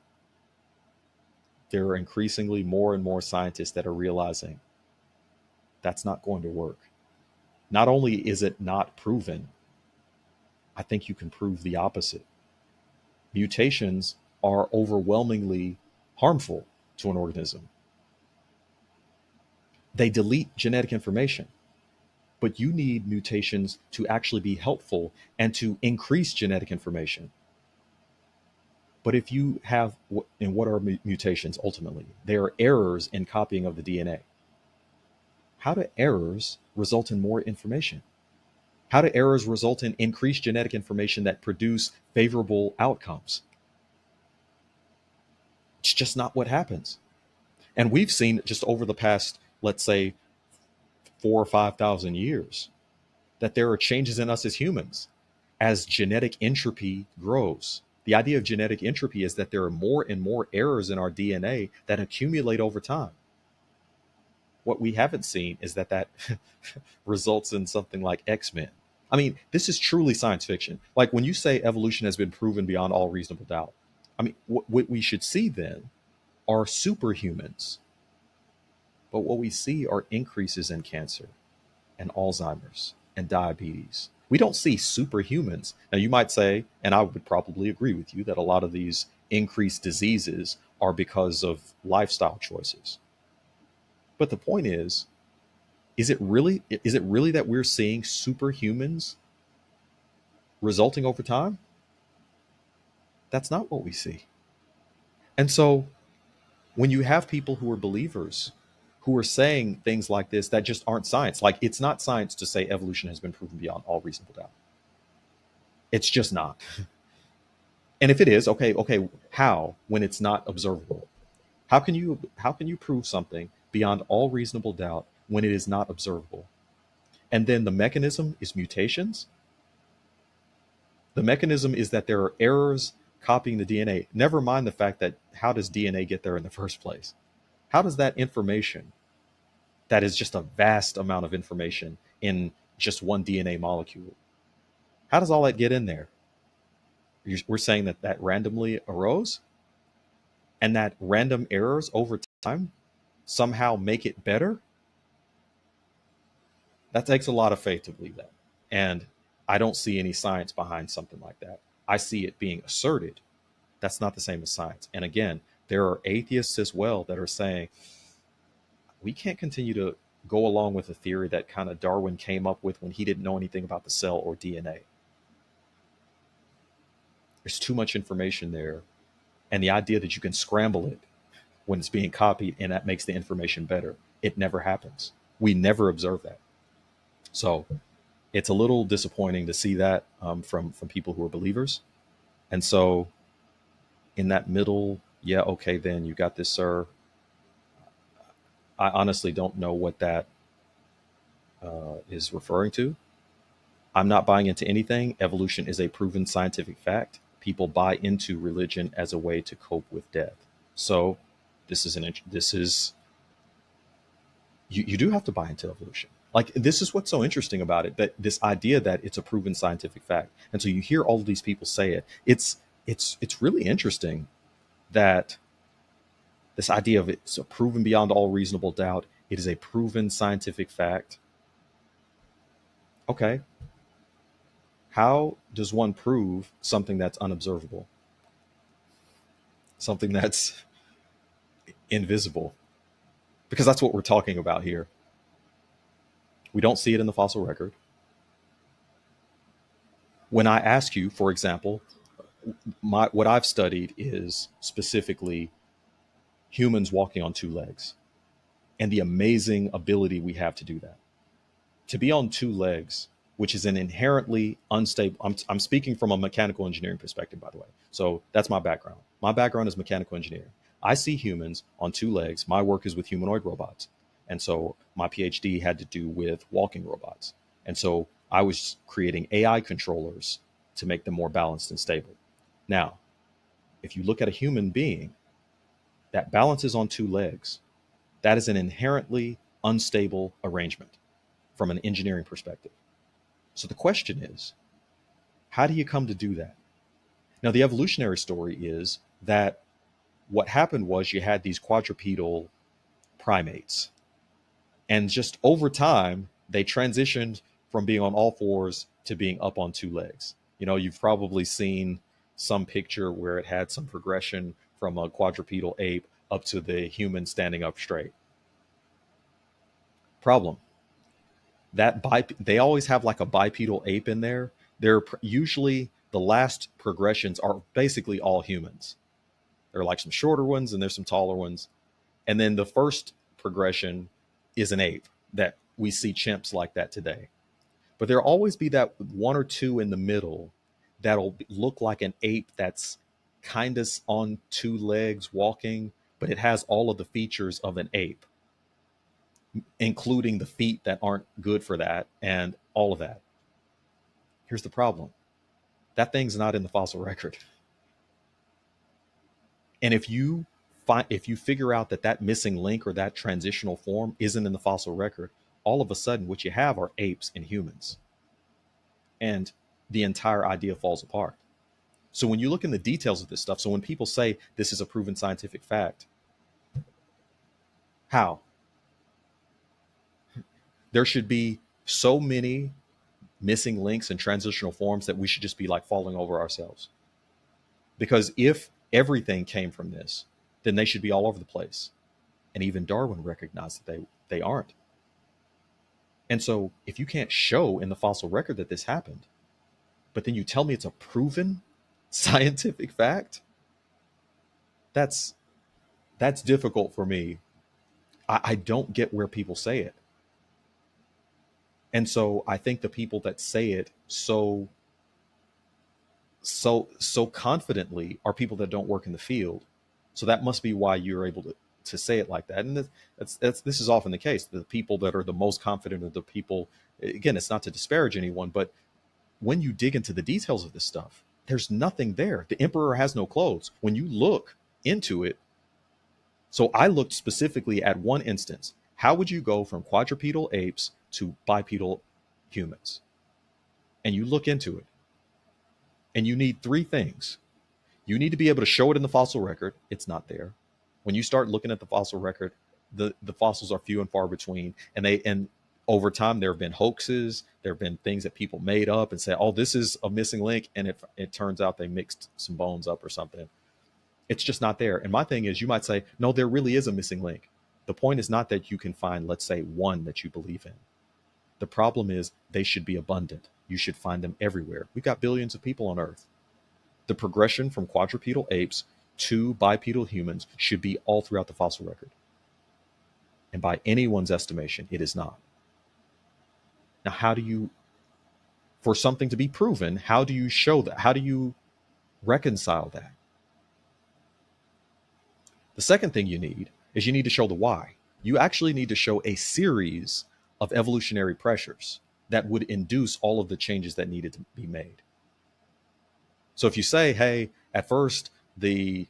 there are increasingly more and more scientists that are realizing that's not going to work. Not only is it not proven, I think you can prove the opposite. Mutations are overwhelmingly harmful to an organism. They delete genetic information, but you need mutations to actually be helpful and to increase genetic information. But if you have, and what are mutations ultimately? They are errors in copying of the DNA. How do errors result in more information? How do errors result in increased genetic information that produce favorable outcomes? It's just not what happens. And we've seen just over the past, let's say, 4 or 5,000 years, that there are changes in us as humans as genetic entropy grows. The idea of genetic entropy is that there are more and more errors in our DNA that accumulate over time. What we haven't seen is that results in something like X-Men. I mean, this is truly science fiction. Like when you say evolution has been proven beyond all reasonable doubt, I mean, what we should see then are superhumans. But what we see are increases in cancer and Alzheimer's and diabetes. We don't see superhumans. Now, you might say, and I would probably agree with you, that a lot of these increased diseases are because of lifestyle choices. But the point is it really that we're seeing superhumans resulting over time? That's not what we see. And so when you have people who are believers who are saying things like this that just aren't science, like it's not science to say evolution has been proven beyond all reasonable doubt. It's just not. And if it is, okay, how when it's not observable? How can you prove something beyond all reasonable doubt when it is not observable? And then the mechanism is mutations. The mechanism is that there are errors copying the DNA. Never mind the fact that how does DNA get there in the first place? How does that information, that is just a vast amount of information in just one DNA molecule, how does all that get in there? We're saying that randomly arose, and that random errors over time somehow make it better? That takes a lot of faith to believe that. And I don't see any science behind something like that. I see it being asserted. That's not the same as science. And again, there are atheists as well that are saying we can't continue to go along with a theory that kind of Darwin came up with when he didn't know anything about the cell or DNA. There's too much information there. And the idea that you can scramble it when it's being copied and that makes the information better, it never happens. We never observe that. So it's a little disappointing to see that from people who are believers. And so in that middle, yeah, okay, then you got this, sir. I honestly don't know what that is referring to. I'm not buying into anything. Evolution is a proven scientific fact. People buy into religion as a way to cope with death. So this is you do have to buy into evolution. Like this is what's so interesting about it, that this idea that it's a proven scientific fact. And so you hear all of these people say it. It's really interesting that this idea of it's a proven beyond all reasonable doubt. It is a proven scientific fact. Okay. How does one prove something that's unobservable? Something that's invisible? Because that's what we're talking about here. We don't see it in the fossil record. When I ask you, for example, what I've studied is specifically humans walking on two legs and the amazing ability we have to do that. To be on two legs, which is an inherently unstable, I'm speaking from a mechanical engineering perspective, by the way. So that's my background. My background is mechanical engineering. I see humans on two legs. My work is with humanoid robots. And so my PhD had to do with walking robots. And so I was creating AI controllers to make them more balanced and stable. Now, if you look at a human being that balances on two legs, that is an inherently unstable arrangement from an engineering perspective. So the question is, how do you come to do that? Now, the evolutionary story is that what happened was you had these quadrupedal primates. And just over time, they transitioned from being on all fours to being up on two legs. You know, you've probably seen some picture where it had some progression from a quadrupedal ape up to the human standing up straight. Problem. They always have like a bipedal ape in there. They're usually the last progressions are basically all humans. There are like some shorter ones and there's some taller ones. And then the first progression is an ape that we see chimps like that today. But there'll always be that one or two in the middle that'll look like an ape that's kind of on two legs walking, but it has all of the features of an ape. including the feet that aren't good for that and all of that. Here's the problem. That thing's not in the fossil record. And if you figure out that that missing link or that transitional form isn't in the fossil record, all of a sudden what you have are apes and humans. And the entire idea falls apart. So when you look in the details of this stuff, so when people say this is a proven scientific fact, how? There should be so many missing links and transitional forms that we should just be like falling over ourselves. Because if everything came from this, then they should be all over the place. And even Darwin recognized that they aren't. And so if you can't show in the fossil record that this happened, but then you tell me it's a proven scientific fact, that's difficult for me. I don't get where people say it. And so I think the people that say it so confidently are people that don't work in the field. So that must be why you're able to say it like that. And this is often the case. The people that are the most confident are the people, again, it's not to disparage anyone, but when you dig into the details of this stuff, there's nothing there. The emperor has no clothes. When you look into it, so I looked specifically at one instance. How would you go from quadrupedal apes to bipedal humans? And you look into it, and you need three things. You need to be able to show it in the fossil record. It's not there. When you start looking at the fossil record, the fossils are few and far between, and over time there have been hoaxes. There have been things that people made up and said, "Oh, this is a missing link," and it turns out they mixed some bones up or something. It's just not there. And my thing is, you might say, "No, there really is a missing link." The point is not that you can find, let's say, one that you believe in. The problem is they should be abundant. You should find them everywhere. We've got billions of people on Earth. The progression from quadrupedal apes to bipedal humans should be all throughout the fossil record. And by anyone's estimation, it is not. Now, how do you, for something to be proven, how do you show that? How do you reconcile that? The second thing you need is you need to show the why. You actually need to show a series of evolutionary pressures that would induce all of the changes that needed to be made. So if you say, hey, at first the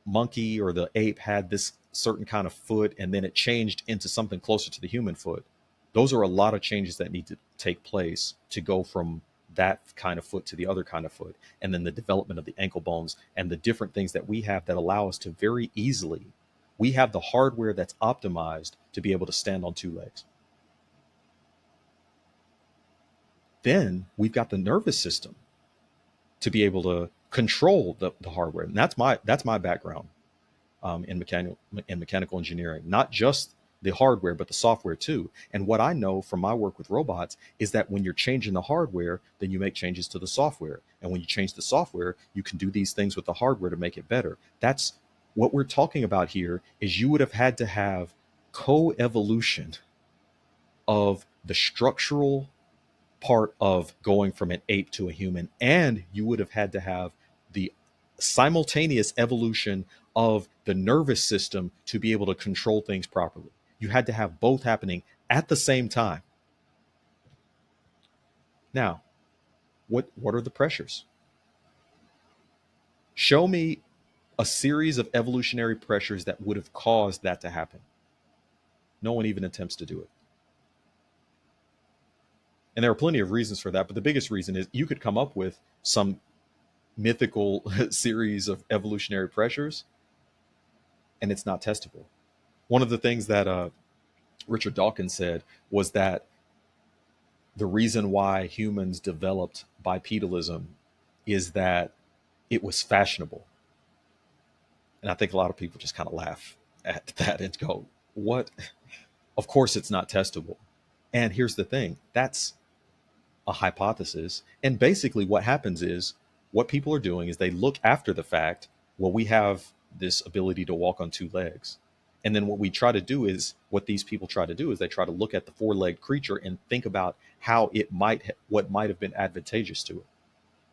monkey or the ape had this certain kind of foot and then it changed into something closer to the human foot, those are a lot of changes that need to take place to go from that kind of foot to the other kind of foot. And then the development of the ankle bones and the different things that we have that allow us to very easily, we have the hardware that's optimized to be able to stand on two legs. Then we've got the nervous system to be able to control the hardware. And that's my background in mechanical engineering, not just the hardware, but the software too. And what I know from my work with robots is that when you're changing the hardware, then you make changes to the software. And when you change the software, you can do these things with the hardware to make it better. That's what we're talking about here. Is you would have had to have co-evolution of the structural part of going from an ape to a human, and you would have had to have the simultaneous evolution of the nervous system to be able to control things properly. You had to have both happening at the same time. Now, what are the pressures? Show me a series of evolutionary pressures that would have caused that to happen. No one even attempts to do it. And there are plenty of reasons for that, but the biggest reason is you could come up with some mythical series of evolutionary pressures, and it's not testable. One of the things that Richard Dawkins said was that the reason why humans developed bipedalism is that it was fashionable. And I think a lot of people just kind of laugh at that and go, what? Of course it's not testable. And here's the thing, that's a hypothesis. And basically what happens is, what people are doing is they look after the fact, well, we have this ability to walk on two legs. And then what these people try to do is they try to look at the four-legged creature and think about how what might have been advantageous to it.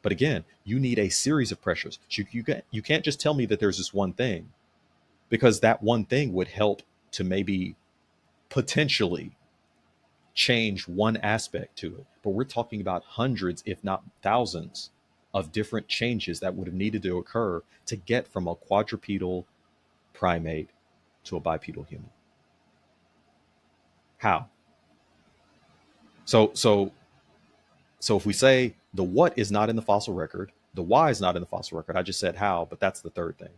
But again, you need a series of pressures. You can't just tell me that there's this one thing, because that one thing would help to maybe potentially change one aspect to it. But we're talking about hundreds, if not thousands, of different changes that would have needed to occur to get from a quadrupedal primate to a bipedal human. How? So if we say the what is not in the fossil record, the why is not in the fossil record, I just said how, but that's the third thing.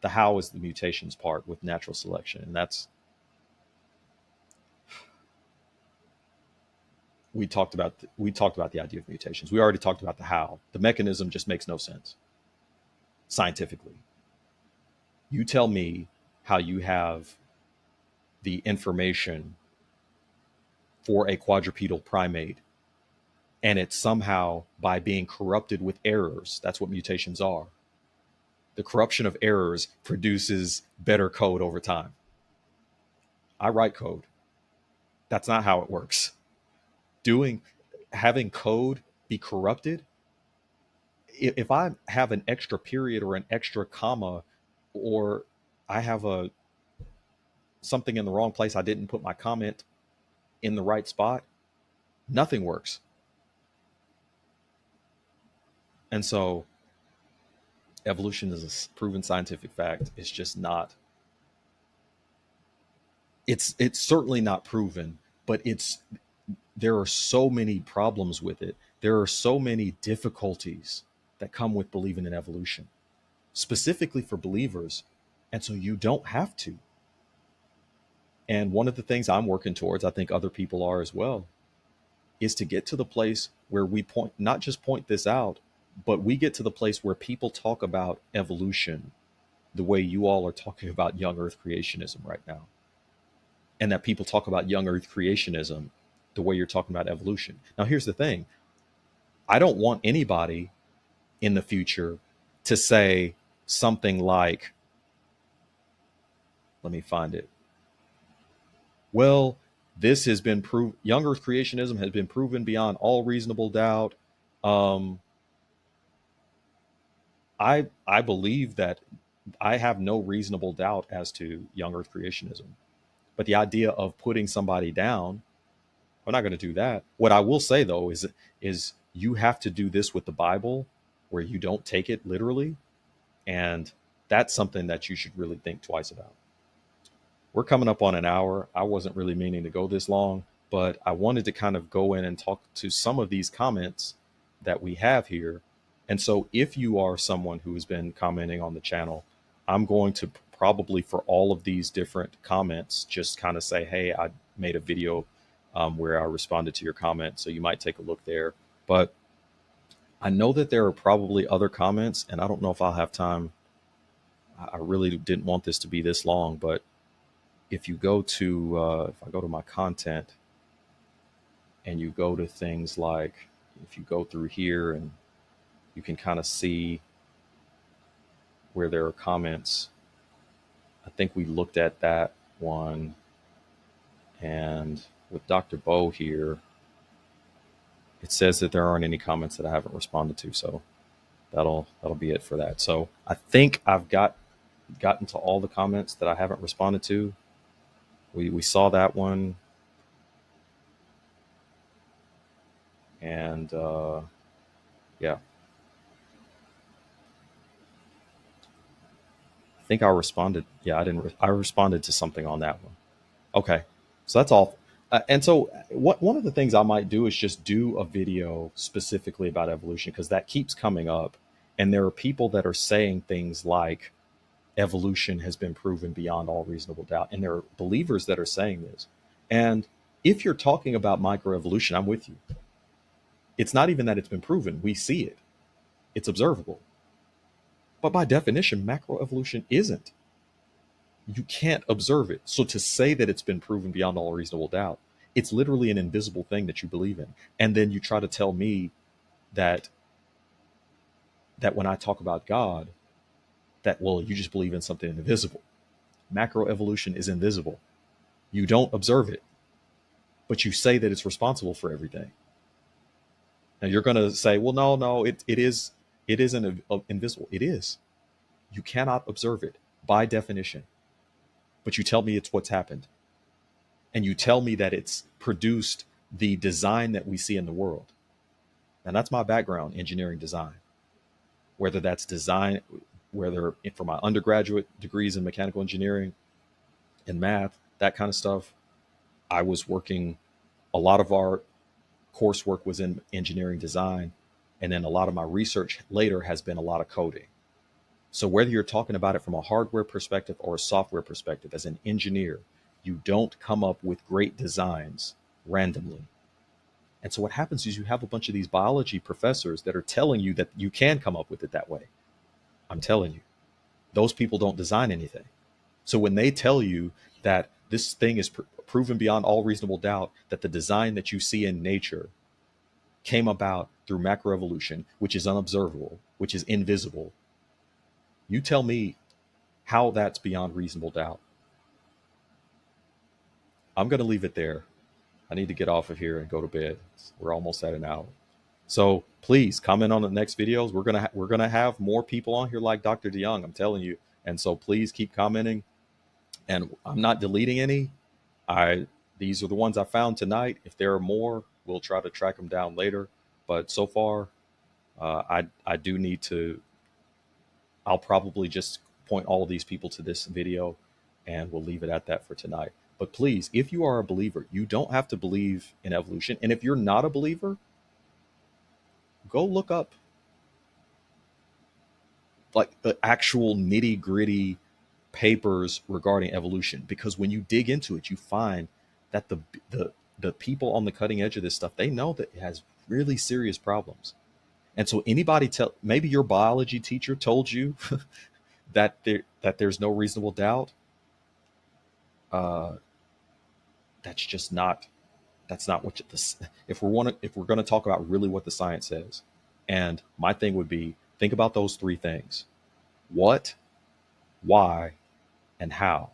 The how is the mutations part with natural selection, and that's we talked about the idea of mutations. We already talked about the how. The mechanism just makes no sense scientifically. You tell me how you have the information for a quadrupedal primate, and it's somehow by being corrupted with errors. That's what mutations are. The corruption of errors produces better code over time. I write code. That's not how it works. Having code be corrupted, if I have an extra period or an extra comma, or I have something in the wrong place, I didn't put my comment in the right spot, nothing works. And so evolution is a proven scientific fact. It's just not, it's certainly not proven, but there are so many problems with it. There are so many difficulties that come with believing in evolution, specifically for believers. And so you don't have to. And one of the things I'm working towards, I think other people are as well, is to get to the place where we not just point this out, but we get to the place where people talk about evolution the way you all are talking about young earth creationism right now. And that people talk about young earth creationism the way you're talking about evolution. Now, here's the thing. I don't want anybody in the future to say something like, let me find it. Well, this has been proved, young earth creationism has been proven beyond all reasonable doubt. I believe that I have no reasonable doubt as to young earth creationism. But the idea of putting somebody down, we're not going to do that. What I will say, though, is you have to do this with the Bible, where you don't take it literally. And that's something that you should really think twice about. We're coming up on an hour. I wasn't really meaning to go this long, but I wanted to kind of go in and talk to some of these comments that we have here. And so if you are someone who has been commenting on the channel, I'm going to probably, for all of these different comments, just kind of say, hey, I made a video where I responded to your comment. So you might take a look there. But I know that there are probably other comments, and I don't know if I'll have time. I really didn't want this to be this long, but if you go to, if I go to my content and you go to things like, if you go through here and you can kind of see where there are comments. I think we looked at that one, and with Dr. Bo here, it says that there aren't any comments that I haven't responded to. So that'll be it for that. So I think I've gotten to all the comments that I haven't responded to. We saw that one. And yeah. I think I responded. Yeah, I responded to something on that one. Okay. So that's all. And so one of the things I might do is just do a video specifically about evolution, because that keeps coming up. And there are people that are saying things like evolution has been proven beyond all reasonable doubt. And there are believers that are saying this. And if you're talking about microevolution, I'm with you. It's not even that it's been proven. We see it. It's observable. But by definition, macroevolution isn't. You can't observe it. So to say that it's been proven beyond all reasonable doubt, it's literally an invisible thing that you believe in. And then you try to tell me that when I talk about God, that, well, you just believe in something invisible. Macroevolution is invisible. You don't observe it, but you say that it's responsible for everything. Now you're going to say, well, no, it isn't invisible. It is. You cannot observe it by definition, but you tell me it's what's happened. and you tell me that it's produced the design that we see in the world. And that's my background, engineering design. Whether that's design, whether for my undergraduate degrees in mechanical engineering and math, that kind of stuff, I was working, a lot of our coursework was in engineering design. And then a lot of my research later has been a lot of coding. So whether you're talking about it from a hardware perspective or a software perspective, as an engineer, you don't come up with great designs randomly. And so what happens is you have a bunch of these biology professors that are telling you that you can come up with it that way. I'm telling you, those people don't design anything. So when they tell you that this thing is proven beyond all reasonable doubt, that the design that you see in nature came about through macroevolution, which is unobservable, which is invisible, you tell me how that's beyond reasonable doubt. I'm going to leave it there. I need to get off of here and go to bed. We're almost at an hour. So please comment on the next videos. We're gonna have more people on here like Dr. DeYoung, I'm telling you. And so please keep commenting. And I'm not deleting any. These are the ones I found tonight. If there are more, we'll try to track them down later. But so far, I do need to. I'll probably just point all of these people to this video, and we'll leave it at that for tonight. But please, if you are a believer, you don't have to believe in evolution. And if you're not a believer, go look up like actual nitty gritty papers regarding evolution, because when you dig into it, you find that the people on the cutting edge of this stuff, they know that it has really serious problems. And so anybody maybe your biology teacher told you that there's no reasonable doubt. That's just not, that's not what if we're going to talk about really what the science says. And my thing would be, think about those three things: what, why, and how.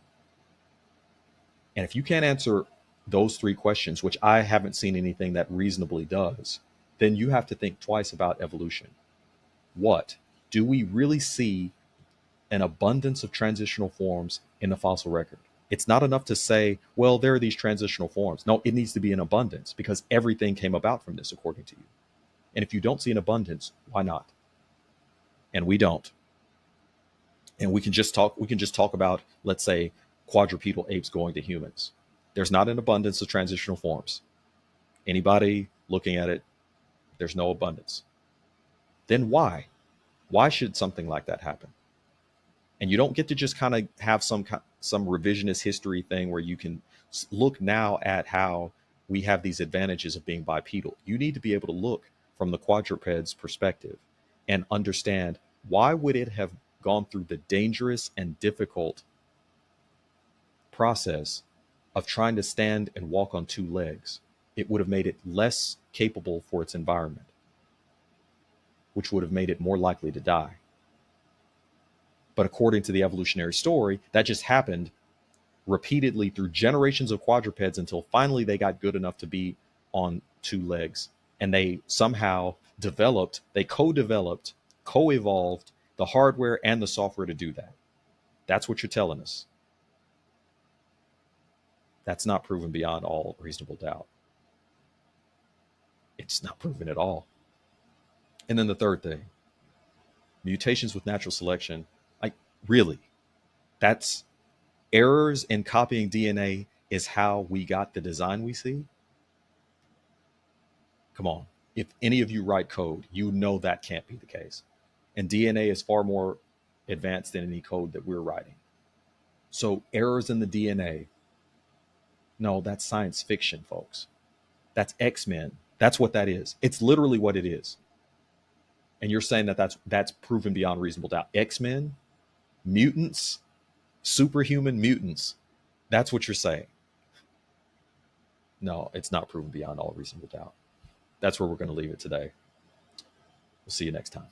And if you can't answer those three questions, which I haven't seen anything that reasonably does, then you have to think twice about evolution. What? Do we really see an abundance of transitional forms in the fossil record? It's not enough to say, well, there are these transitional forms. No, it needs to be in abundance, because everything came about from this, according to you. And if you don't see an abundance, why not? And we don't. And we can just talk about, let's say, quadrupedal apes going to humans. There's not an abundance of transitional forms. Anybody looking at it, there's no abundance. Then why? Why should something like that happen? And you don't get to just kind of have some revisionist history thing where you can look now at how we have these advantages of being bipedal. You need to be able to look from the quadruped's perspective and understand, why would it have gone through the dangerous and difficult process of trying to stand and walk on two legs? It would have made it less capable for its environment, which would have made it more likely to die. But according to the evolutionary story, that just happened repeatedly through generations of quadrupeds until finally they got good enough to be on two legs. And they somehow co-developed, co-evolved the hardware and the software to do that. That's what you're telling us. That's not proven beyond all reasonable doubt. It's not proven at all. And then the third thing, mutations with natural selection. Like, really, that's errors in copying DNA is how we got the design we see? Come on. If any of you write code, you know that can't be the case. And DNA is far more advanced than any code that we're writing. So errors in the DNA, no, that's science fiction, folks. That's X-Men. That's what that is. It's literally what it is. And you're saying that that's proven beyond reasonable doubt. X-Men, mutants, superhuman mutants. That's what you're saying. No, it's not proven beyond all reasonable doubt. That's where we're going to leave it today. We'll see you next time.